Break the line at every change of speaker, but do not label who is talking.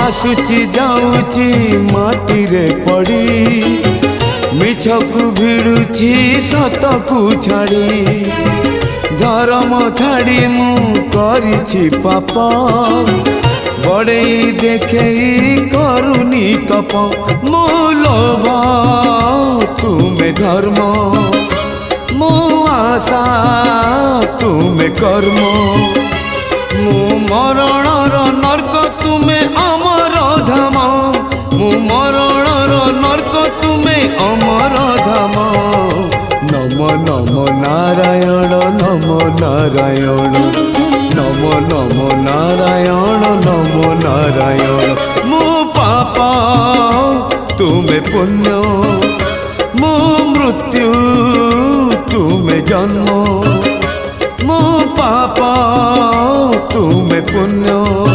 आसुची जाऊची माटी रे पड़ी मिछकु भिड़ुची सतकु छाड़ी धर्म छाड़ी मु करिछि पाप बड़े देखे करुनी तप मो लोभ तुमे धर्म मो आशा तुमे कर्म मु मरणर नर्क तुमे अमर धाम मु मरणर नर्क तुमे अमर धाम नम नम नारायण नम नारायण नम नम नारायण नम नारायण मु पाप तुमे पुण्य मु मृत्यु तुमे जन्म मो पाप तुमे पुण्य।